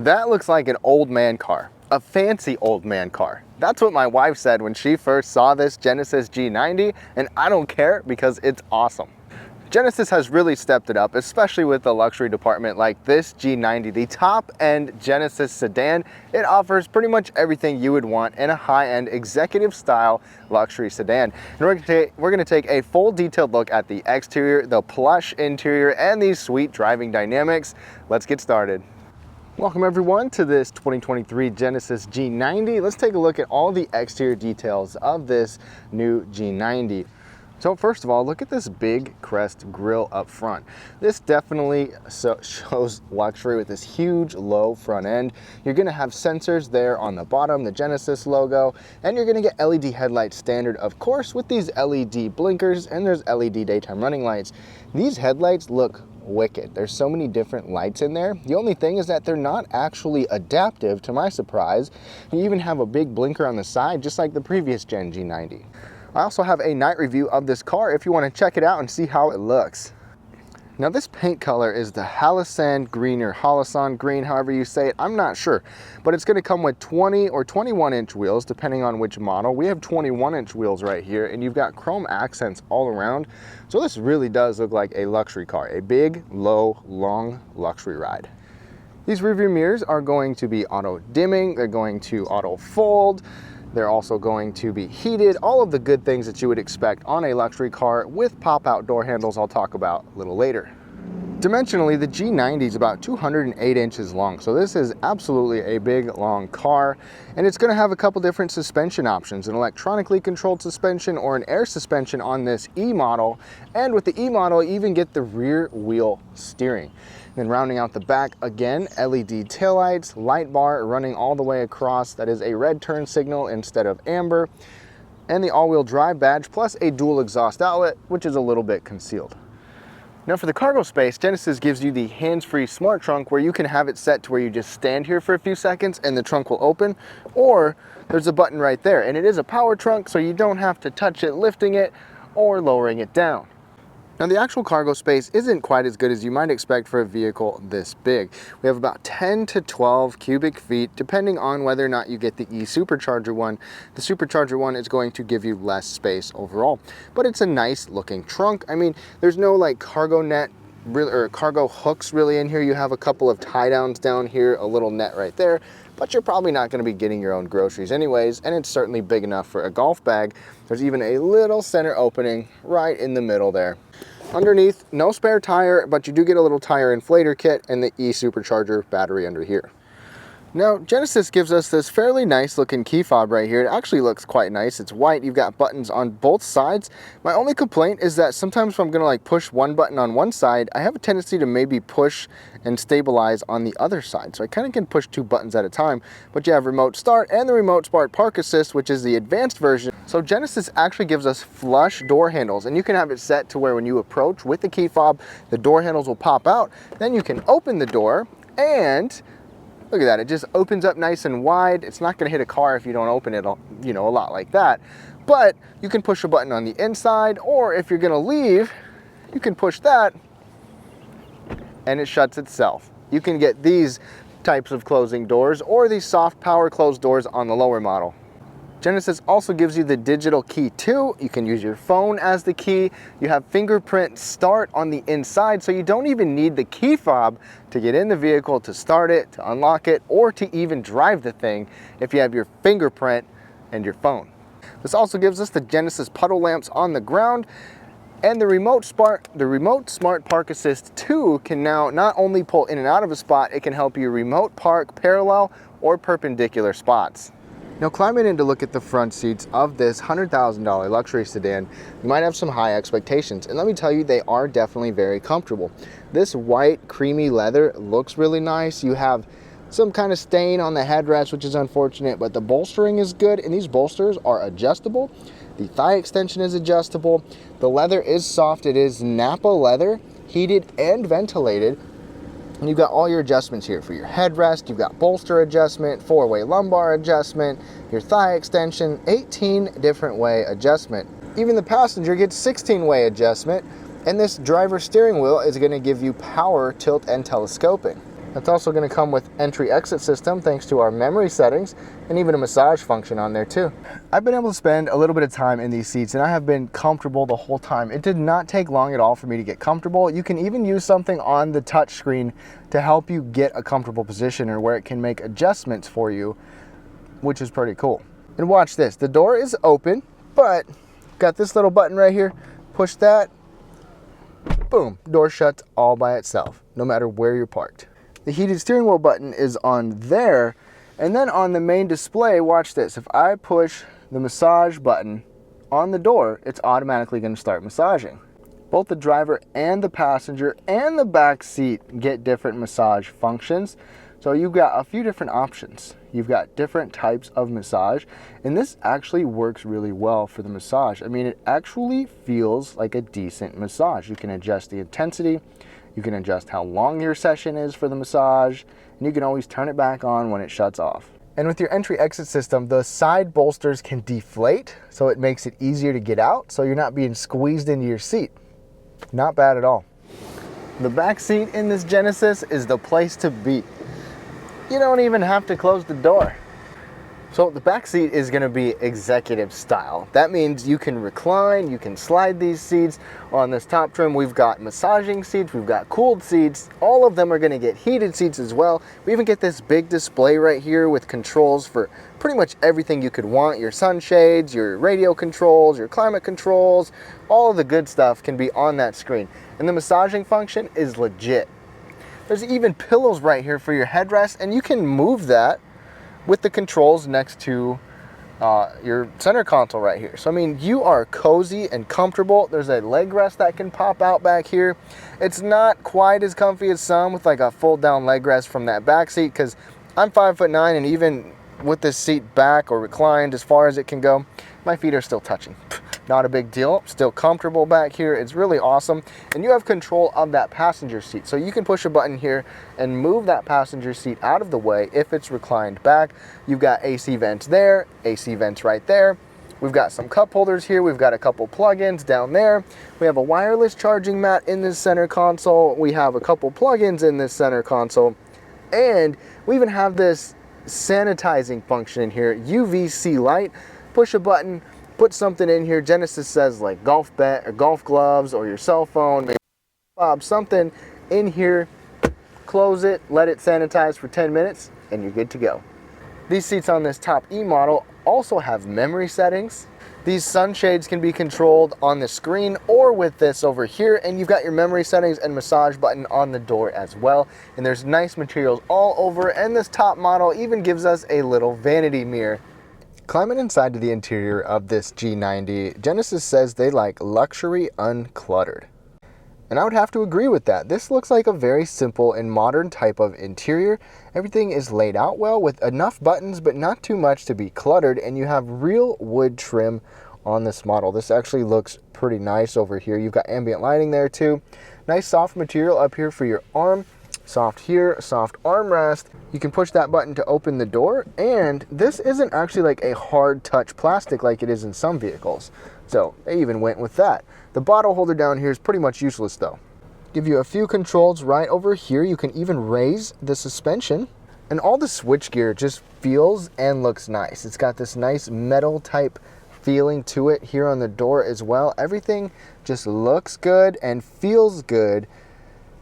That looks like an old man car, a fancy old man car. That's what my wife said when she first saw this Genesis G90, and I don't care because it's awesome. Genesis has really stepped it up, especially with the luxury department like this G90, the top-end Genesis sedan. It offers pretty much everything you would want in a high-end executive-style luxury sedan. And we're going to take a full detailed look at the exterior, the plush interior, and these sweet driving dynamics. Let's get started. Welcome everyone to this 2023 Genesis G90. Let's take a look at all the exterior details of this new G90. So first of all, look at this big crest grille up front. This definitely shows luxury with this huge low front end. You're gonna have sensors there on the bottom, the Genesis logo, and you're gonna get LED headlights standard, of course, with these LED blinkers, and there's LED daytime running lights. These headlights look wicked. There's so many different lights in there. The only thing is that they're not actually adaptive, to my surprise. You even have a big blinker on the side, just like the previous Gen G90. I also have a night review of this car if you want to check it out and see how it looks. Now this paint color is the Halosan green or Halosan green, however you say it, I'm not sure. But it's going to come with 20 or 21 inch wheels depending on which model. We have 21 inch wheels right here, and you've got chrome accents all around. So this really does look like a luxury car, a big, low, long luxury ride. These rearview mirrors are going to be auto dimming, they're going to auto fold. They're also going to be heated, all of the good things that you would expect on a luxury car with pop-out door handles I'll talk about a little later. Dimensionally, the G90 is about 208 inches long, so this is absolutely a big, long car, and it's going to have a couple different suspension options, an electronically controlled suspension or an air suspension on this E model, and with the E model, you even get the rear wheel steering. Then rounding out the back, again, LED taillights, light bar running all the way across. That is a red turn signal instead of amber. And the all-wheel drive badge, plus a dual exhaust outlet, which is a little bit concealed. Now for the cargo space, Genesis gives you the hands-free smart trunk where you can have it set to where you just stand here for a few seconds and the trunk will open, or there's a button right there. And it is a power trunk, so you don't have to touch it lifting it or lowering it down. Now the actual cargo space isn't quite as good as you might expect for a vehicle this big. We have about 10 to 12 cubic feet depending on whether or not you get the E-Supercharger one. The Supercharger one is going to give you less space overall, but it's a nice looking trunk. I mean, there's no like cargo net or cargo hooks really in here. You have a couple of tie downs down here, a little net right there, but you're probably not going to be getting your own groceries anyways, and it's certainly big enough for a golf bag. There's even a little center opening right in the middle there. Underneath, no spare tire, but you do get a little tire inflator kit and the E-Supercharger battery under here. Now, Genesis gives us this fairly nice looking key fob right here. It actually looks quite nice. It's white. You've got buttons on both sides. My only complaint is that sometimes if I'm going to like push one button on one side, I have a tendency to maybe push and stabilize on the other side. So I kind of can push two buttons at a time, but you have remote start and the remote start park assist, which is the advanced version. So Genesis actually gives us flush door handles, and you can have it set to where when you approach with the key fob, the door handles will pop out. Then you can open the door and look at that, it just opens up nice and wide. It's not gonna hit a car if you don't open it, you know, a lot like that. But you can push a button on the inside, or if you're gonna leave, you can push that and it shuts itself. You can get these types of closing doors or these soft power closed doors on the lower model. Genesis also gives you the digital key too. You can use your phone as the key. You have fingerprint start on the inside, so you don't even need the key fob to get in the vehicle, to start it, to unlock it, or to even drive the thing if you have your fingerprint and your phone. This also gives us the Genesis puddle lamps on the ground, and the remote smart park assist 2 can now not only pull in and out of a spot, it can help you remote park parallel or perpendicular spots. Now climbing in to look at the front seats of this $100,000 luxury sedan, you might have some high expectations, and let me tell you, they are definitely very comfortable. This white creamy leather looks really nice. You have some kind of stain on the headrest, which is unfortunate, but the bolstering is good, and these bolsters are adjustable. The thigh extension is adjustable. The leather is soft. It is Napa leather, heated and ventilated. And you've got all your adjustments here for your headrest. You've got bolster adjustment, 4-way lumbar adjustment, your thigh extension, 18 different way adjustment. Even the passenger gets 16-way adjustment, and this driver steering wheel is going to give you power, tilt, and telescoping. That's also going to come with entry-exit system thanks to our memory settings and even a massage function on there too. I've been able to spend a little bit of time in these seats and I have been comfortable the whole time. It did not take long at all for me to get comfortable. You can even use something on the touch screen to help you get a comfortable position or where it can make adjustments for you, which is pretty cool. And watch this, the door is open, but got this little button right here. Push that, boom, door shuts all by itself, no matter where you're parked. The heated steering wheel button is on there, and then on the main display, watch this. If I push the massage button on the door, it's automatically going to start massaging. Both the driver and the passenger and the back seat get different massage functions. So you've got a few different options. You've got different types of massage, and this actually works really well for the massage. I mean, it actually feels like a decent massage. You can adjust the intensity, you can adjust how long your session is for the massage, and you can always turn it back on when it shuts off. And with your entry-exit system, the side bolsters can deflate, so it makes it easier to get out, so you're not being squeezed into your seat. Not bad at all. The back seat in this Genesis is the place to be. You don't even have to close the door. So the back seat is going to be executive style. That means you can recline, you can slide these seats. On this top trim, we've got massaging seats, we've got cooled seats. All of them are going to get heated seats as well. We even get this big display right here with controls for pretty much everything you could want. Your sunshades, your radio controls, your climate controls, all of the good stuff can be on that screen. And the massaging function is legit. There's even pillows right here for your headrest, and you can move that with the controls next to your center console right here. So I mean, you are cozy and comfortable. There's a leg rest that can pop out back here. It's not quite as comfy as some with like a fold down leg rest from that back seat, because I'm 5'9", and even with this seat back or reclined as far as it can go, my feet are still touching. Not a big deal, still comfortable back here. It's really awesome. And you have control of that passenger seat. So you can push a button here and move that passenger seat out of the way if it's reclined back. You've got AC vents there, AC vents right there. We've got some cup holders here. We've got a couple plug-ins down there. We have a wireless charging mat in this center console. We have a couple plug-ins in this center console. And we even have this sanitizing function in here, UVC light. Push a button, put something in here. Genesis says like golf bat or golf gloves or your cell phone, maybe something in here. Close it, let it sanitize for 10 minutes, and you're good to go. These seats on this top E model also have memory settings. These sunshades can be controlled on the screen or with this over here, and you've got your memory settings and massage button on the door as well. And there's nice materials all over, and this top model even gives us a little vanity mirror. Climbing inside to the interior of this G90, Genesis says they like luxury uncluttered. And I would have to agree with that. This looks like a very simple and modern type of interior. Everything is laid out well with enough buttons, but not too much to be cluttered, and you have real wood trim on this model. This actually looks pretty nice over here. You've got ambient lighting there too. Nice soft material up here for your arm. Soft here, soft armrest. You can push that button to open the door, and this isn't actually like a hard touch plastic like it is in some vehicles. So they even went with that. The bottle holder down here is pretty much useless though. Give you a few controls right over here. You can even raise the suspension, and all the switchgear just feels and looks nice. It's got this nice metal type feeling to it here on the door as well. Everything just looks good and feels good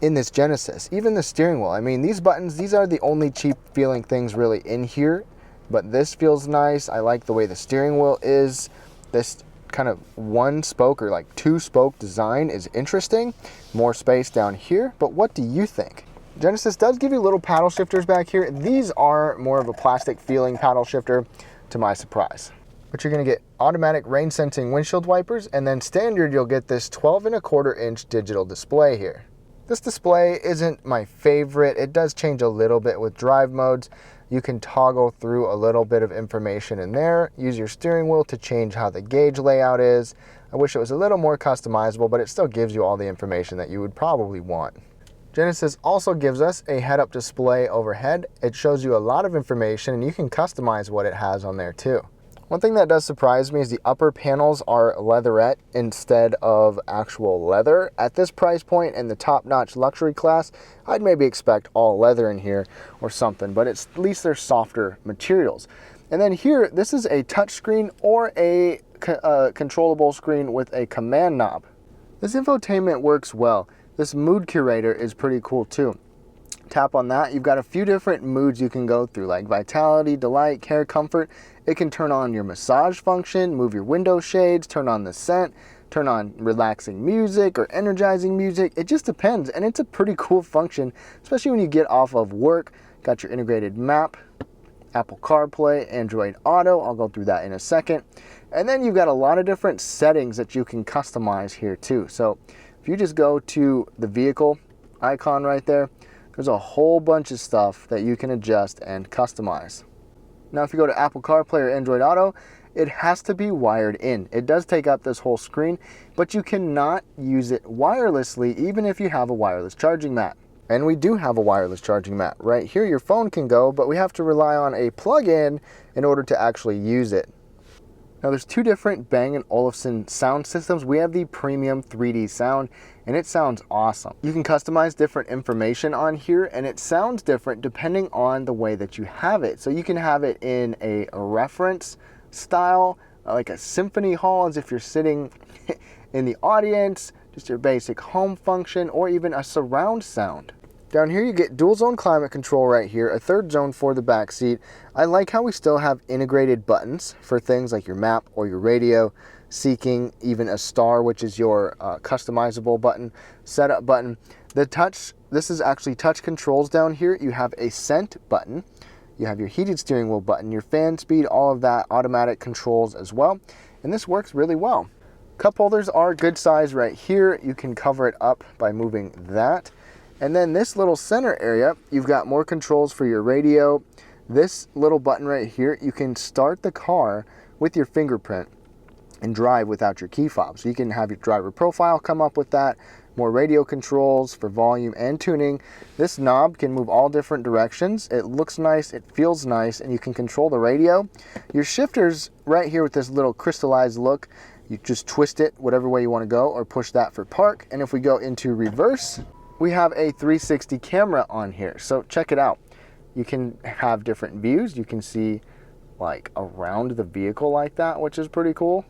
in this Genesis. Even the steering wheel. I mean, these buttons, these are the only cheap feeling things really in here, but this feels nice. I like the way the steering wheel is. This kind of one spoke or like two spoke design is interesting. More space down here, but what do you think? Genesis does give you little paddle shifters back here. These are more of a plastic feeling paddle shifter to my surprise. But you're gonna get automatic rain sensing windshield wipers, and then standard you'll get this 12¼ inch digital display here. This display isn't my favorite. It does change a little bit with drive modes. You can toggle through a little bit of information in there. Use your steering wheel to change how the gauge layout is. I wish it was a little more customizable, but it still gives you all the information that you would probably want. Genesis also gives us a head-up display overhead. It shows you a lot of information, and you can customize what it has on there too. One thing that does surprise me is the upper panels are leatherette instead of actual leather. At this price point in the top-notch luxury class, I'd maybe expect all leather in here or something, but at least they're softer materials. And then here, this is a touch screen or a controllable screen with a command knob. This infotainment works well. This mood curator is pretty cool too. Tap on that, you've got a few different moods you can go through, like vitality, delight, care, comfort. It can turn on your massage function, move your window shades, turn on the scent, turn on relaxing music or energizing music. It just depends, and it's a pretty cool function, especially when you get off of work. Got your integrated map, Apple CarPlay, Android Auto. I'll go through that in a second. And then you've got a lot of different settings that you can customize here too. So if you just go to the vehicle icon right there, there's a whole bunch of stuff that you can adjust and customize. Now, if you go to Apple CarPlay or Android Auto, it has to be wired in. It does take up this whole screen, but you cannot use it wirelessly even if you have a wireless charging mat. And we do have a wireless charging mat. Right here, your phone can go, but we have to rely on a plug-in in order to actually use it. Now, there's two different Bang & Olufsen sound systems. We have the premium 3D sound, and it sounds awesome. You can customize different information on here, and it sounds different depending on the way that you have it. So you can have it in a reference style, like a symphony hall, as if you're sitting in the audience, just your basic home function, or even a surround sound. Down here you get dual zone climate control right here, a third zone for the back seat. I like how we still have integrated buttons for things like your map or your radio, seeking, even a star, which is your customizable button, setup button. This is actually touch controls down here. You have a scent button, you have your heated steering wheel button, your fan speed, all of that automatic controls as well. And this works really well. Cup holders are good size right here. You can cover it up by moving that. And then this little center area, you've got more controls for your radio. This little button right here, you can start the car with your fingerprint and drive without your key fob. So you can have your driver profile come up with that, more radio controls for volume and tuning. This knob can move all different directions. It looks nice, it feels nice, and you can control the radio. Your shifters right here with this little crystallized look, you just twist it whatever way you want to go or push that for park. And if we go into reverse, we have a 360 camera on here. So check it out. You can have different views. You can see like around the vehicle like that, which is pretty cool.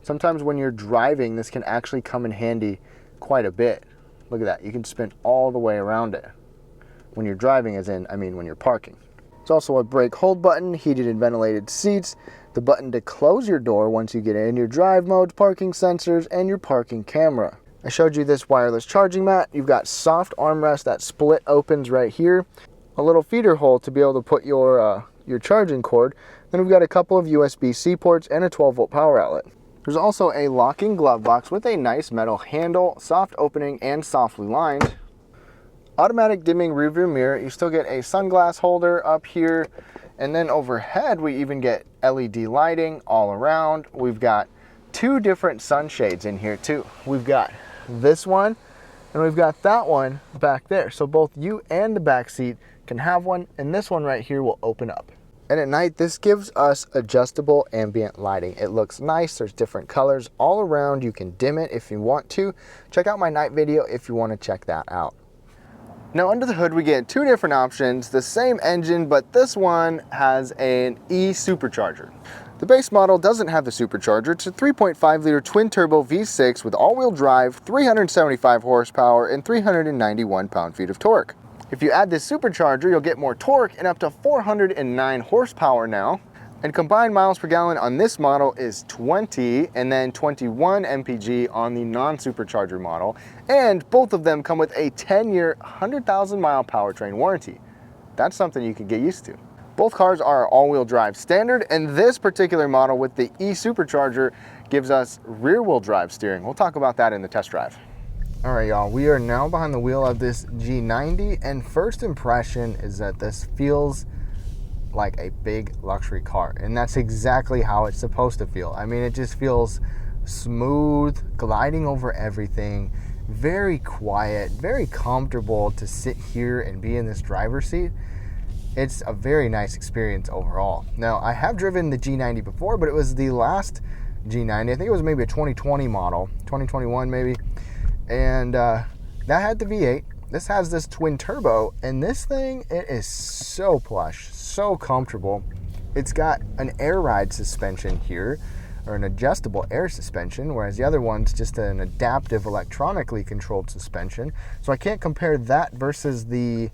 Sometimes when you're driving, this can actually come in handy quite a bit. Look at that. You can spin all the way around it. When you're driving, when you're parking. It's also a brake hold button, heated and ventilated seats, the button to close your door once you get in, your drive modes, parking sensors, and your parking camera. I showed you this wireless charging mat. You've got soft armrest that split opens right here. A little feeder hole to be able to put your charging cord. Then we've got a couple of USB-C ports and a 12-volt power outlet. There's also a locking glove box with a nice metal handle, soft opening and softly lined. Automatic dimming rearview mirror. You still get a sunglass holder up here. And then overhead, we even get LED lighting all around. We've got two different sunshades in here too. We've got this one and we've got that one back there. So both you and the back seat can have one, and this one right here will open up. And at night, this gives us adjustable ambient lighting. It looks nice. There's different colors all around. You can dim it if you want to. Check out my night video if you want to check that out. Now under the hood, we get two different options, the same engine, but this one has an E-Supercharger. The base model doesn't have the supercharger. It's a 3.5 liter twin turbo V6 with all-wheel drive, 375 horsepower, and 391 pound-feet of torque. If you add this supercharger, you'll get more torque and up to 409 horsepower now. And combined miles per gallon on this model is 20 and then 21 mpg on the non-supercharger model. And both of them come with a 10-year, 100,000 mile powertrain warranty. That's something you can get used to. Both cars are all-wheel drive standard, and this particular model with the E-Supercharger gives us rear-wheel drive steering. We'll talk about that in the test drive. All right, y'all, we are now behind the wheel of this G90, and first impression is that this feels like a big luxury car, and that's exactly how it's supposed to feel. I mean, it just feels smooth, gliding over everything, very quiet, very comfortable to sit here and be in this driver's seat. it's a very nice experience overall. Now, I have driven the G90 before, but it was the last G90. I think it was maybe a 2020 model, 2021 maybe. And that had the V8. This has this twin turbo, and this thing, it is so plush, so comfortable. It's got an air ride suspension here, or an adjustable air suspension, whereas the other one's just an adaptive electronically controlled suspension. So I can't compare that versus the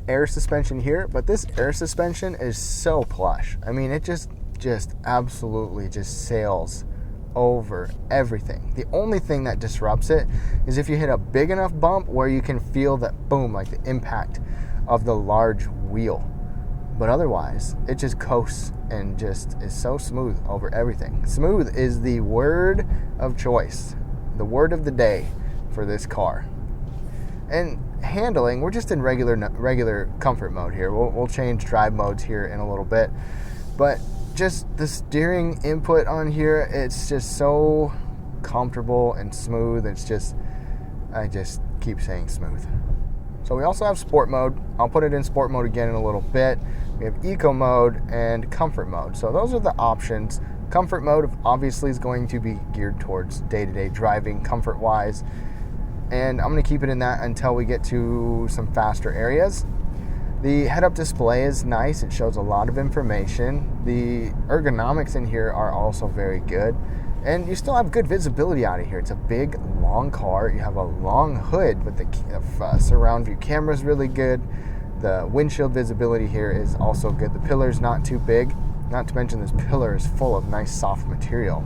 air suspension here, but this air suspension is so plush. I mean, it just absolutely just sails over everything. The only thing that disrupts it is if you hit a big enough bump where you can feel that boom, like the impact of the large wheel. But otherwise, it just coasts and just is so smooth over everything. Smooth is the word of choice, the word of the day for this car. And handling, we're just in regular comfort mode here. We'll change drive modes here in a little bit, but just the steering input on here, it's just so comfortable and smooth. It's just, I just keep saying smooth. So we also have sport mode. I'll put it in sport mode again in a little bit. We have eco mode and comfort mode. So those are the options. Comfort mode obviously is going to be geared towards day-to-day driving comfort wise. And I'm going to keep it in that until we get to some faster areas. The head-up display is nice. It shows a lot of information. The ergonomics in here are also very good. And you still have good visibility out of here. It's a big, long car. You have a long hood, but the surround view camera is really good. The windshield visibility here is also good. The pillar's not too big. Not to mention this pillar is full of nice soft material.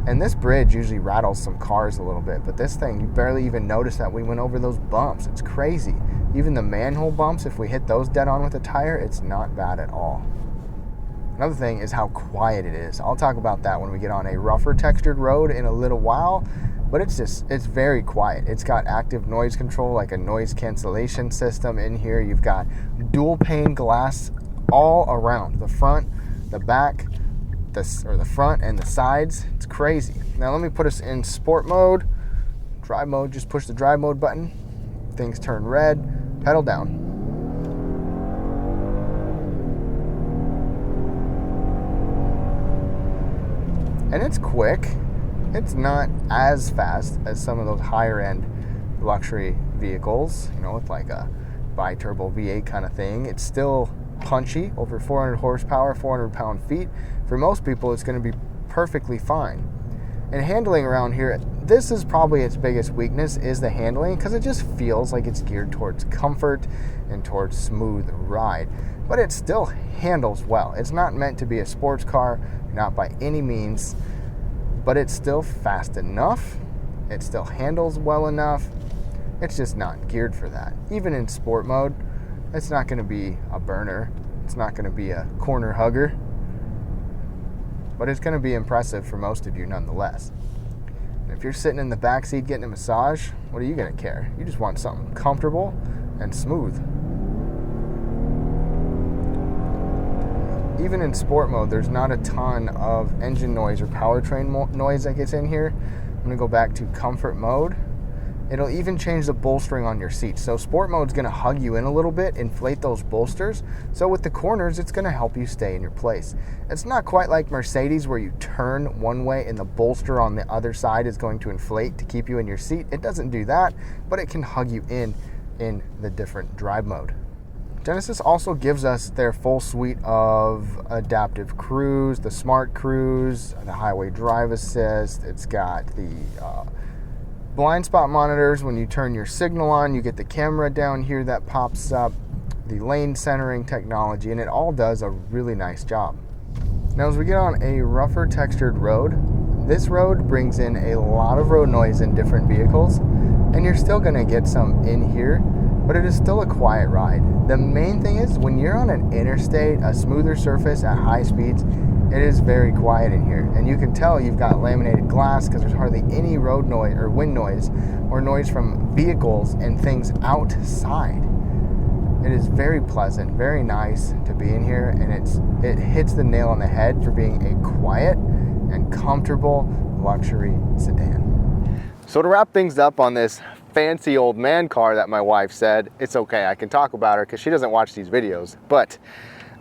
And this bridge usually rattles some cars a little bit, but this thing, you barely even notice that we went over those bumps. It's crazy. Even the manhole bumps, if we hit those dead on with a tire, it's not bad at all. Another thing is how quiet it is. I'll talk about that when we get on a rougher textured road in a little while, but it's very quiet. It's got active noise control, like a noise cancellation system in here. You've got dual pane glass all around, the front, the back, the front and the sides. It's crazy. Now let me put us in sport mode. Drive mode, just push the drive mode button. Things turn red, pedal down. And it's quick. It's not as fast as some of those higher end luxury vehicles, you know, with like a bi-turbo V8 kind of thing. It's still punchy, over 400 horsepower, 400 pound-feet. For most people, it's going to be perfectly fine. And handling around here, this is probably its biggest weakness, is the handling, because it just feels like it's geared towards comfort and towards smooth ride. But it still handles well. It's not meant to be a sports car, not by any means, but it's still fast enough. It still handles well enough. It's just not geared for that. Even in sport mode, it's not going to be a burner. It's not going to be a corner hugger. But it's going to be impressive for most of you nonetheless. And if you're sitting in the back seat getting a massage, what are you going to care? You just want something comfortable and smooth. Even in sport mode, there's not a ton of engine noise or powertrain noise that gets in here. I'm going to go back to comfort mode. It'll even change the bolstering on your seat. So sport mode's going to hug you in a little bit, inflate those bolsters. So with the corners, it's going to help you stay in your place. It's not quite like Mercedes where you turn one way and the bolster on the other side is going to inflate to keep you in your seat. It doesn't do that, but it can hug you in the different drive mode. Genesis also gives us their full suite of adaptive cruise, the smart cruise, the highway drive assist. It's got the blind spot monitors. When you turn your signal on, you get the camera down here that pops up, the lane centering technology, and it all does a really nice job. Now as we get on a rougher textured road, this road brings in a lot of road noise in different vehicles, and you're still going to get some in here, but it is still a quiet ride. The main thing is when you're on an interstate, a smoother surface at high speeds, it is very quiet in here. And you can tell you've got laminated glass because there's hardly any road noise or wind noise or noise from vehicles and things outside. It is very pleasant, very nice to be in here, and it hits the nail on the head for being a quiet and comfortable luxury sedan. So to wrap things up on this fancy old man car that my wife said. It's okay, I can talk about her because she doesn't watch these videos, but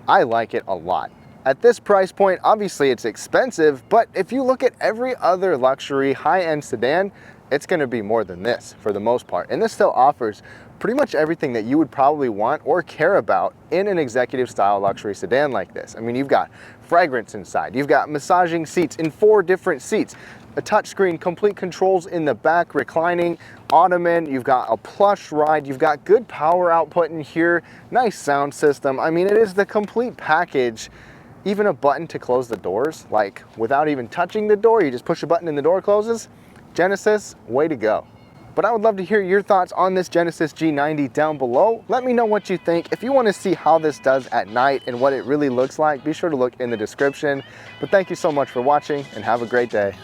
I like it a lot. At this price point, obviously it's expensive, but if you look at every other luxury high-end sedan, it's gonna be more than this for the most part. And this still offers pretty much everything that you would probably want or care about in an executive style luxury sedan like this. I mean, you've got fragrance inside, you've got massaging seats in 4 different seats, a touchscreen, complete controls in the back, reclining, ottoman, you've got a plush ride, you've got good power output in here, nice sound system. I mean, it is the complete package. Even a button to close the doors, like without even touching the door, you just push a button and the door closes. Genesis, way to go. But I would love to hear your thoughts on this Genesis G90 down below. Let me know what you think. If you want to see how this does at night and what it really looks like, be sure to look in the description. But thank you so much for watching and have a great day.